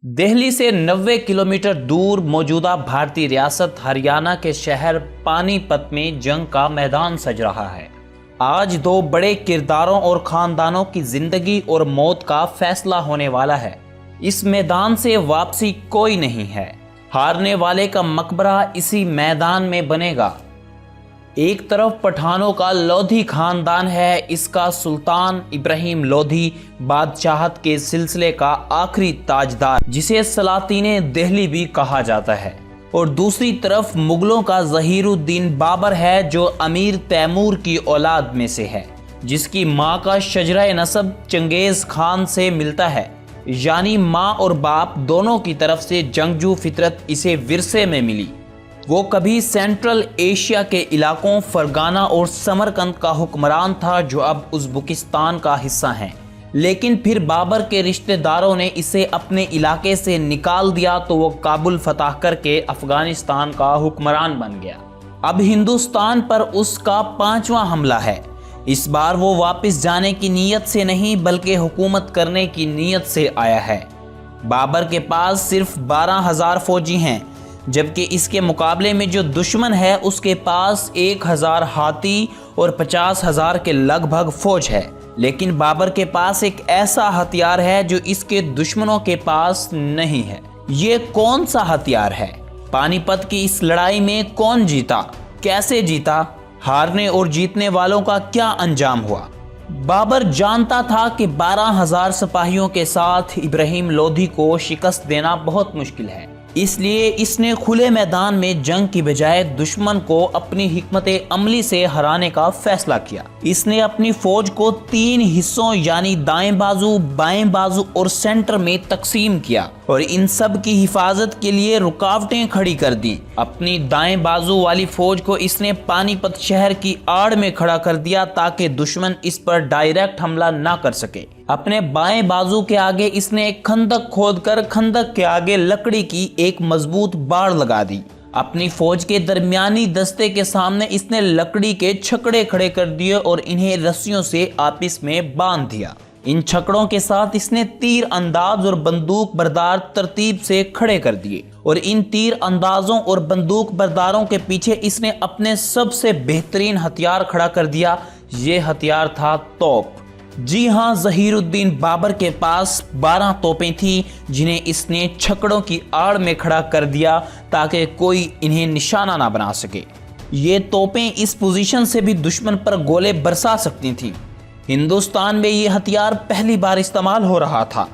دہلی سے 90 کلومیٹر دور موجودہ بھارتی ریاست ہریانہ کے شہر پانی پت میں جنگ کا میدان سج رہا ہے۔ آج دو بڑے کرداروں اور خاندانوں کی زندگی اور موت کا فیصلہ ہونے والا ہے۔ اس میدان سے واپسی کوئی نہیں ہے۔ ہارنے والے کا مقبرہ اسی میدان میں بنے گا۔ ایک طرف پٹھانوں کا لودھی خاندان ہے، اس کا سلطان ابراہیم لودھی بادشاہت کے سلسلے کا آخری تاجدار جسے سلاطین دہلی بھی کہا جاتا ہے، اور دوسری طرف مغلوں کا ظہیر الدین بابر ہے جو امیر تیمور کی اولاد میں سے ہے، جس کی ماں کا شجرہ نسب چنگیز خان سے ملتا ہے، یعنی ماں اور باپ دونوں کی طرف سے جنگجو فطرت اسے ورثے میں ملی۔ وہ کبھی سینٹرل ایشیا کے علاقوں فرغانہ اور سمرقند کا حکمران تھا جو اب ازبکستان کا حصہ ہیں، لیکن پھر بابر کے رشتہ داروں نے اسے اپنے علاقے سے نکال دیا تو وہ کابل فتح کر کے افغانستان کا حکمران بن گیا۔ اب ہندوستان پر اس کا 5واں حملہ ہے۔ اس بار وہ واپس جانے کی نیت سے نہیں بلکہ حکومت کرنے کی نیت سے آیا ہے۔ بابر کے پاس صرف 12,000 فوجی ہیں، جبکہ اس کے مقابلے میں جو دشمن ہے اس کے پاس 1,000 ہاتھی اور 50,000 کے لگ بھگ فوج ہے۔ لیکن بابر کے پاس ایک ایسا ہتھیار ہے جو اس کے دشمنوں کے پاس نہیں ہے۔ یہ کون سا ہتھیار ہے؟ پانی پت کی اس لڑائی میں کون جیتا؟ کیسے جیتا؟ ہارنے اور جیتنے والوں کا کیا انجام ہوا؟ بابر جانتا تھا کہ 12,000 سپاہیوں کے ساتھ ابراہیم لودھی کو شکست دینا بہت مشکل ہے، اس لیے اس نے کھلے میدان میں جنگ کی بجائے دشمن کو اپنی حکمت عملی سے ہرانے کا فیصلہ کیا۔ اس نے اپنی فوج کو 3 حصوں یعنی دائیں بازو، بائیں بازو اور سینٹر میں تقسیم کیا اور ان سب کی حفاظت کے لیے رکاوٹیں کھڑی کر دیں۔ اپنی دائیں بازو والی فوج کو اس نے پانی پت شہر کی آڑ میں کھڑا کر دیا تاکہ دشمن اس پر ڈائریکٹ حملہ نہ کر سکے۔ اپنے بائیں بازو کے آگے اس نے ایک خندق کھود کر خندق کے آگے لکڑی کی ایک مضبوط باڑ لگا دی۔ اپنی فوج کے درمیانی دستے کے سامنے اس نے لکڑی کے چھکڑے کھڑے کر دیے اور انہیں رسیوں سے آپس میں باندھ دیا۔ ان چھکڑوں کے ساتھ اس نے تیر انداز اور بندوق بردار ترتیب سے کھڑے کر دیے، اور ان تیر اندازوں اور بندوق برداروں کے پیچھے اس نے اپنے سب سے بہترین ہتھیار کھڑا کر دیا۔ یہ ہتھیار تھا توپ۔ جی ہاں، ظہیر الدین بابر کے پاس 12 توپیں تھیں جنہیں اس نے چھکڑوں کی آڑ میں کھڑا کر دیا تاکہ کوئی انہیں نشانہ نہ بنا سکے۔ یہ توپیں اس پوزیشن سے بھی دشمن پر گولے برسا سکتی تھیں۔ ہندوستان میں یہ ہتھیار پہلی بار استعمال ہو رہا تھا۔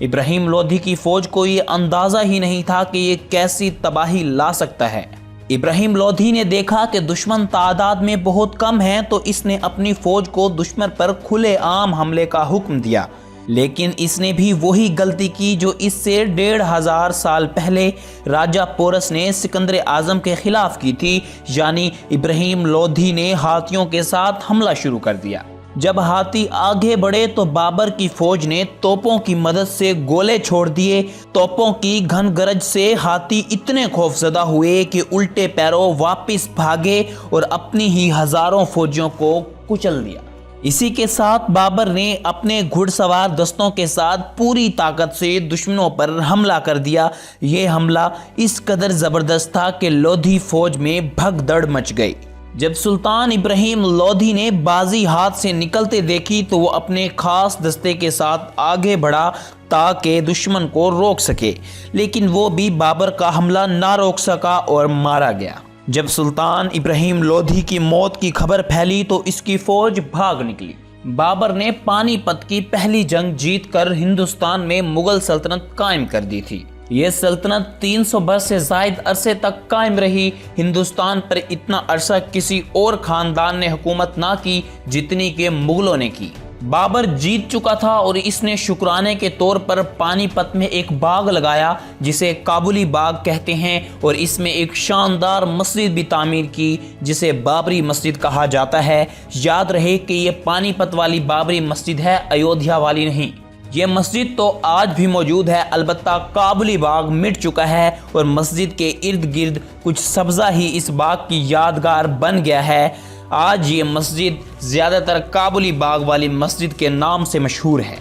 ابراہیم لودھی کی فوج کو یہ اندازہ ہی نہیں تھا کہ یہ کیسی تباہی لا سکتا ہے۔ ابراہیم لودھی نے دیکھا کہ دشمن تعداد میں بہت کم ہیں تو اس نے اپنی فوج کو دشمن پر کھلے عام حملے کا حکم دیا، لیکن اس نے بھی وہی غلطی کی جو اس سے 1,500 سال پہلے راجہ پورس نے سکندر اعظم کے خلاف کی تھی، یعنی ابراہیم لودھی نے ہاتھیوں کے ساتھ حملہ شروع کر دیا۔ جب ہاتھی آگے بڑھے تو بابر کی فوج نے توپوں کی مدد سے گولے چھوڑ دیے۔ توپوں کی گھن گرج سے ہاتھی اتنے خوفزدہ ہوئے کہ الٹے پیروں واپس بھاگے اور اپنی ہی ہزاروں فوجیوں کو کچل دیا۔ اسی کے ساتھ بابر نے اپنے گھڑ سوار دستوں کے ساتھ پوری طاقت سے دشمنوں پر حملہ کر دیا۔ یہ حملہ اس قدر زبردست تھا کہ لودھی فوج میں بھگدڑ مچ گئی۔ جب سلطان ابراہیم لودھی نے بازی ہاتھ سے نکلتے دیکھی تو وہ اپنے خاص دستے کے ساتھ آگے بڑھا تاکہ دشمن کو روک سکے، لیکن وہ بھی بابر کا حملہ نہ روک سکا اور مارا گیا۔ جب سلطان ابراہیم لودھی کی موت کی خبر پھیلی تو اس کی فوج بھاگ نکلی۔ بابر نے پانی پت کی پہلی جنگ جیت کر ہندوستان میں مغل سلطنت قائم کر دی تھی۔ یہ سلطنت 300 برس سے زائد عرصے تک قائم رہی۔ ہندوستان پر اتنا عرصہ کسی اور خاندان نے حکومت نہ کی جتنی کہ مغلوں نے کی۔ بابر جیت چکا تھا اور اس نے شکرانے کے طور پر پانی پت میں ایک باغ لگایا جسے کابلی باغ کہتے ہیں، اور اس میں ایک شاندار مسجد بھی تعمیر کی جسے بابری مسجد کہا جاتا ہے۔ یاد رہے کہ یہ پانی پت والی بابری مسجد ہے، ایودھیا والی نہیں۔ یہ مسجد تو آج بھی موجود ہے، البتہ کابلی باغ مٹ چکا ہے اور مسجد کے ارد گرد کچھ سبزہ ہی اس باغ کی یادگار بن گیا ہے۔ آج یہ مسجد زیادہ تر کابلی باغ والی مسجد کے نام سے مشہور ہے۔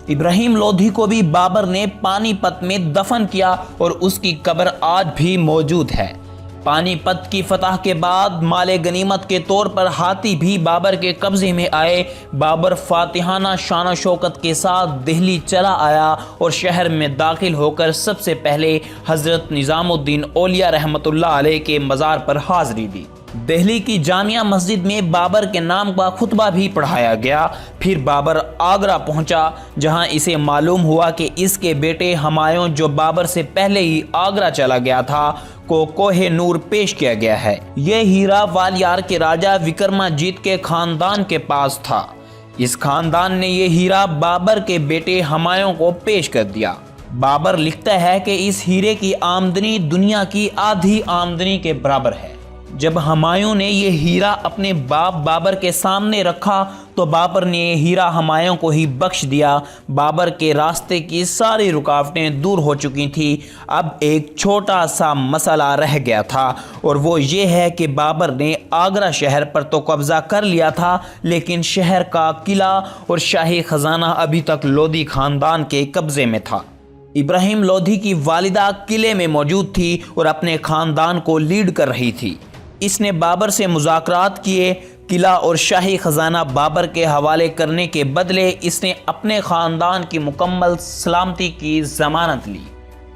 ابراہیم لودھی کو بھی بابر نے پانی پت میں دفن کیا اور اس کی قبر آج بھی موجود ہے۔ پانی پت کی فتح کے بعد مال غنیمت کے طور پر ہاتھی بھی بابر کے قبضے میں آئے۔ بابر فاتحانہ شان و شوکت کے ساتھ دہلی چلا آیا اور شہر میں داخل ہو کر سب سے پہلے حضرت نظام الدین اولیاء رحمۃ اللہ علیہ کے مزار پر حاضری دی۔ دہلی کی جامعہ مسجد میں بابر کے نام کا خطبہ بھی پڑھایا گیا۔ پھر بابر آگرہ پہنچا، جہاں اسے معلوم ہوا کہ اس کے بیٹے ہمایوں، جو بابر سے پہلے ہی آگرہ چلا گیا تھا، کو کوہ نور پیش کیا گیا ہے۔ یہ ہیرا والیار کے راجہ وکرماجیت کے خاندان کے پاس تھا۔ اس خاندان نے یہ ہیرا بابر کے بیٹے ہمایوں کو پیش کر دیا۔ بابر لکھتا ہے کہ اس ہیرے کی آمدنی دنیا کی آدھی آمدنی کے برابر ہے۔ جب ہمایوں نے یہ ہیرا اپنے باپ بابر کے سامنے رکھا تو بابر نے یہ ہیرا ہمایوں کو ہی بخش دیا۔ بابر کے راستے کی ساری رکاوٹیں دور ہو چکی تھیں۔ اب ایک چھوٹا سا مسئلہ رہ گیا تھا، اور وہ یہ ہے کہ بابر نے آگرہ شہر پر تو قبضہ کر لیا تھا، لیکن شہر کا قلعہ اور شاہی خزانہ ابھی تک لودھی خاندان کے قبضے میں تھا۔ ابراہیم لودھی کی والدہ قلعے میں موجود تھی اور اپنے خاندان کو لیڈ کر رہی تھی۔ اس نے بابر سے مذاکرات کیے۔ قلعہ اور شاہی خزانہ بابر کے حوالے کرنے کے بدلے اس نے اپنے خاندان کی مکمل سلامتی کی ضمانت لی۔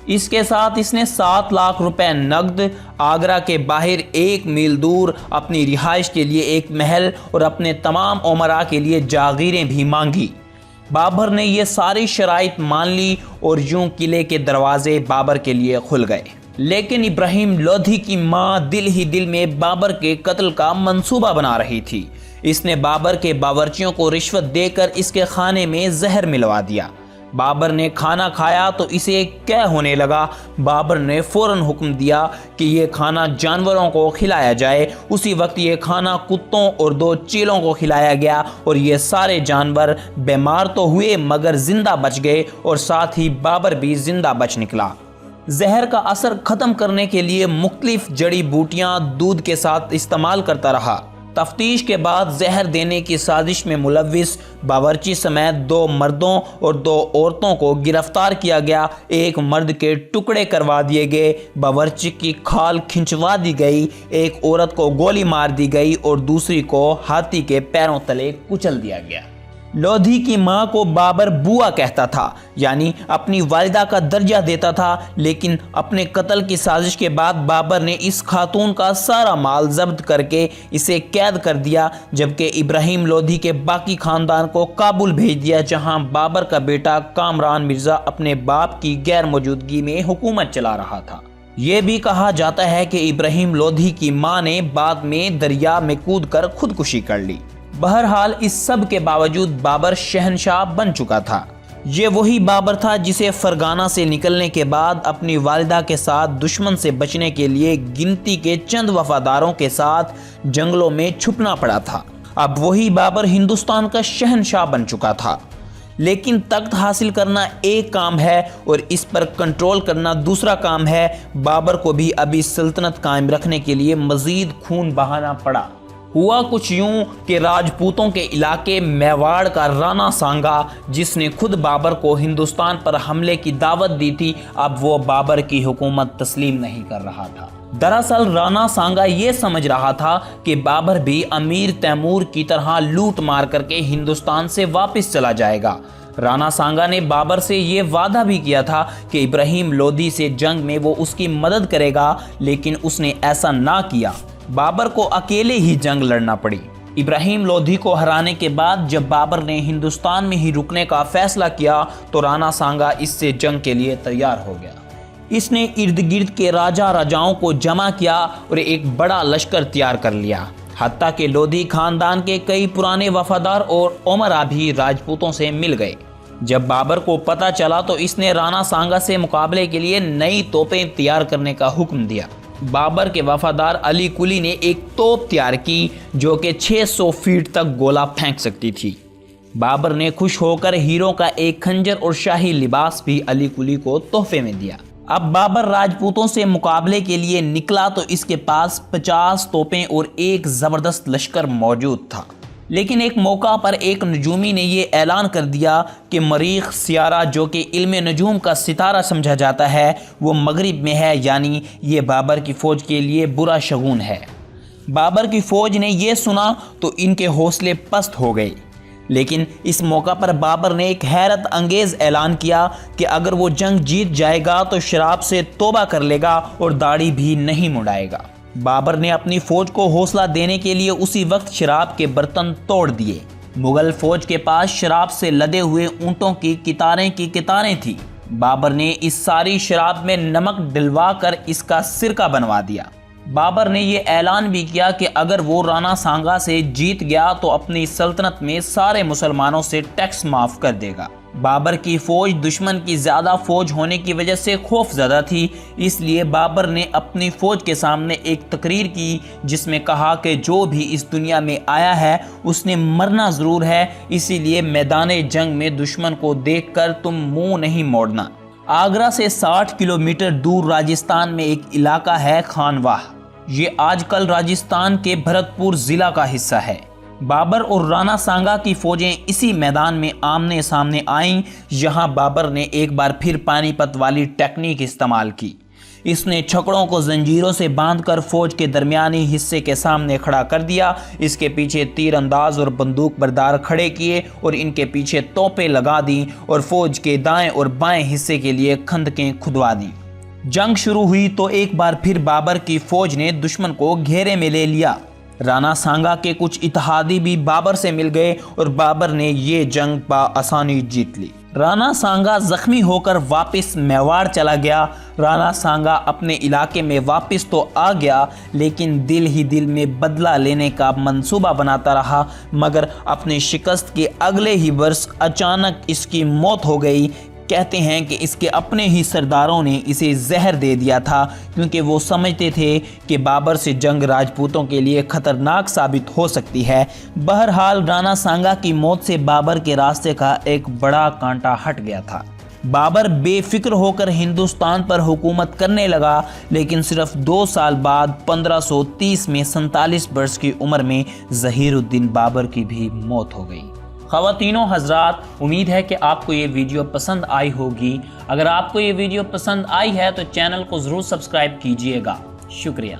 اس کے ساتھ اس نے 7 لاکھ روپے نقد، آگرہ کے باہر 1 میل دور اپنی رہائش کے لیے ایک محل اور اپنے تمام امراء کے لیے جاگیریں بھی مانگی۔ بابر نے یہ ساری شرائط مان لی اور یوں قلعے کے دروازے بابر کے لیے کھل گئے۔ لیکن ابراہیم لودھی کی ماں دل ہی دل میں بابر کے قتل کا منصوبہ بنا رہی تھی۔ اس نے بابر کے باورچیوں کو رشوت دے کر اس کے کھانے میں زہر ملوا دیا۔ بابر نے کھانا کھایا تو اسے قے ہونے لگا۔ بابر نے فوراً حکم دیا کہ یہ کھانا جانوروں کو کھلایا جائے۔ اسی وقت یہ کھانا کتوں اور 2 چیلوں کو کھلایا گیا، اور یہ سارے جانور بیمار تو ہوئے مگر زندہ بچ گئے، اور ساتھ ہی بابر بھی زندہ بچ نکلا۔ زہر کا اثر ختم کرنے کے لیے مختلف جڑی بوٹیاں دودھ کے ساتھ استعمال کرتا رہا۔ تفتیش کے بعد زہر دینے کی سازش میں ملوث باورچی سمیت 2 مردوں اور 2 عورتوں کو گرفتار کیا گیا۔ ایک مرد کے ٹکڑے کروا دیے گئے، باورچی کی کھال کھنچوا دی گئی، ایک عورت کو گولی مار دی گئی اور دوسری کو ہاتھی کے پیروں تلے کچل دیا گیا۔ لودھی کی ماں کو بابر بوا کہتا تھا، یعنی اپنی والدہ کا درجہ دیتا تھا، لیکن اپنے قتل کی سازش کے بعد بابر نے اس خاتون کا سارا مال ضبط کر کے اسے قید کر دیا، جبکہ ابراہیم لودھی کے باقی خاندان کو کابل بھیج دیا، جہاں بابر کا بیٹا کامران مرزا اپنے باپ کی غیر موجودگی میں حکومت چلا رہا تھا۔ یہ بھی کہا جاتا ہے کہ ابراہیم لودھی کی ماں نے بعد میں دریا میں کود کر خودکشی کر لی۔ بہرحال اس سب کے باوجود بابر شہنشاہ بن چکا تھا۔ یہ وہی بابر تھا جسے فرغانہ سے نکلنے کے بعد اپنی والدہ کے ساتھ دشمن سے بچنے کے لیے گنتی کے چند وفاداروں کے ساتھ جنگلوں میں چھپنا پڑا تھا۔ اب وہی بابر ہندوستان کا شہنشاہ بن چکا تھا۔ لیکن تخت حاصل کرنا ایک کام ہے اور اس پر کنٹرول کرنا دوسرا کام ہے۔ بابر کو بھی ابھی سلطنت قائم رکھنے کے لیے مزید خون بہانا پڑا۔ ہوا کچھ یوں کہ راجپوتوں کے علاقے میواڑ کا رانا سانگا، جس نے خود بابر کو ہندوستان پر حملے کی دعوت دی تھی، اب وہ بابر کی حکومت تسلیم نہیں کر رہا تھا۔ دراصل رانا سانگا یہ سمجھ رہا تھا کہ بابر بھی امیر تیمور کی طرح لوٹ مار کر کے ہندوستان سے واپس چلا جائے گا۔ رانا سانگا نے بابر سے یہ وعدہ بھی کیا تھا کہ ابراہیم لودھی سے جنگ میں وہ اس کی مدد کرے گا، لیکن اس نے ایسا نہ کیا۔ بابر کو اکیلے ہی جنگ لڑنا پڑی۔ ابراہیم لودھی کو ہرانے کے بعد جب بابر نے ہندوستان میں ہی رکنے کا فیصلہ کیا تو رانا سانگا اس سے جنگ کے لیے تیار ہو گیا۔ اس نے ارد گرد کے راجا راجاؤں کو جمع کیا اور ایک بڑا لشکر تیار کر لیا۔ حتیٰ کہ لودھی خاندان کے کئی پرانے وفادار اور امراء بھی راجپوتوں سے مل گئے۔ جب بابر کو پتہ چلا تو اس نے رانا سانگا سے مقابلے کے لیے نئی توپیں تیار کرنے کا حکم دیا۔ بابر کے وفادار علی قلی نے ایک توپ تیار کی جو کہ 600 فیٹ تک گولہ پھینک سکتی تھی۔ بابر نے خوش ہو کر ہیروں کا ایک خنجر اور شاہی لباس بھی علی قلی کو تحفے میں دیا۔ اب بابر راجپوتوں سے مقابلے کے لیے نکلا تو اس کے پاس 50 توپیں اور ایک زبردست لشکر موجود تھا۔ لیکن ایک موقع پر ایک نجومی نے یہ اعلان کر دیا کہ مریخ سیارہ جو کہ علم نجوم کا ستارہ سمجھا جاتا ہے وہ مغرب میں ہے، یعنی یہ بابر کی فوج کے لیے برا شگون ہے۔ بابر کی فوج نے یہ سنا تو ان کے حوصلے پست ہو گئے، لیکن اس موقع پر بابر نے ایک حیرت انگیز اعلان کیا کہ اگر وہ جنگ جیت جائے گا تو شراب سے توبہ کر لے گا اور داڑھی بھی نہیں مڈائے گا۔ بابر نے اپنی فوج کو حوصلہ دینے کے لیے اسی وقت شراب کے برتن توڑ دیے۔ مغل فوج کے پاس شراب سے لدے ہوئے اونٹوں کی قطاریں تھیں۔ بابر نے اس ساری شراب میں نمک ڈلوا کر اس کا سرکہ بنوا دیا۔ بابر نے یہ اعلان بھی کیا کہ اگر وہ رانا سانگا سے جیت گیا تو اپنی سلطنت میں سارے مسلمانوں سے ٹیکس معاف کر دے گا۔ بابر کی فوج دشمن کی زیادہ فوج ہونے کی وجہ سے خوف زدہ تھی، اس لیے بابر نے اپنی فوج کے سامنے ایک تقریر کی جس میں کہا کہ جو بھی اس دنیا میں آیا ہے اس نے مرنا ضرور ہے، اسی لیے میدان جنگ میں دشمن کو دیکھ کر تم منہ نہیں موڑنا۔ آگرہ سے 60 کلومیٹر دور راجستھان میں ایک علاقہ ہے خانواہ، یہ آج کل راجستھان کے بھرتپور ضلع کا حصہ ہے۔ بابر اور رانا سانگا کی فوجیں اسی میدان میں آمنے سامنے آئیں، جہاں بابر نے ایک بار پھر پانی پت والی ٹیکنیک استعمال کی۔ اس نے چھکڑوں کو زنجیروں سے باندھ کر فوج کے درمیانی حصے کے سامنے کھڑا کر دیا، اس کے پیچھے تیر انداز اور بندوق بردار کھڑے کیے اور ان کے پیچھے توپیں لگا دیں اور فوج کے دائیں اور بائیں حصے کے لیے خندقیں کھدوا دیں۔ جنگ شروع ہوئی تو ایک بار پھر بابر کی فوج نے دشمن کو گھیرے میں لے لیا۔ رانا سانگا کے کچھ اتحادی بھی بابر سے مل گئے اور بابر نے یہ جنگ بآسانی جیت لی۔ رانا سانگا زخمی ہو کر واپس میواڑ چلا گیا۔ رانا سانگا اپنے علاقے میں واپس تو آ گیا، لیکن دل ہی دل میں بدلہ لینے کا منصوبہ بناتا رہا، مگر اپنی شکست کے اگلے ہی برس اچانک اس کی موت ہو گئی۔ کہتے ہیں کہ اس کے اپنے ہی سرداروں نے اسے زہر دے دیا تھا، کیونکہ وہ سمجھتے تھے کہ بابر سے جنگ راجپوتوں کے لیے خطرناک ثابت ہو سکتی ہے۔ بہرحال رانا سانگا کی موت سے بابر کے راستے کا ایک بڑا کانٹا ہٹ گیا تھا۔ بابر بے فکر ہو کر ہندوستان پر حکومت کرنے لگا، لیکن صرف 2 سال بعد 1530 میں 47 برس کی عمر میں ظہیر الدین بابر کی بھی موت ہو گئی۔ خواتین و حضرات، امید ہے کہ آپ کو یہ ویڈیو پسند آئی ہوگی۔ اگر آپ کو یہ ویڈیو پسند آئی ہے تو چینل کو ضرور سبسکرائب کیجئے گا۔ شکریہ۔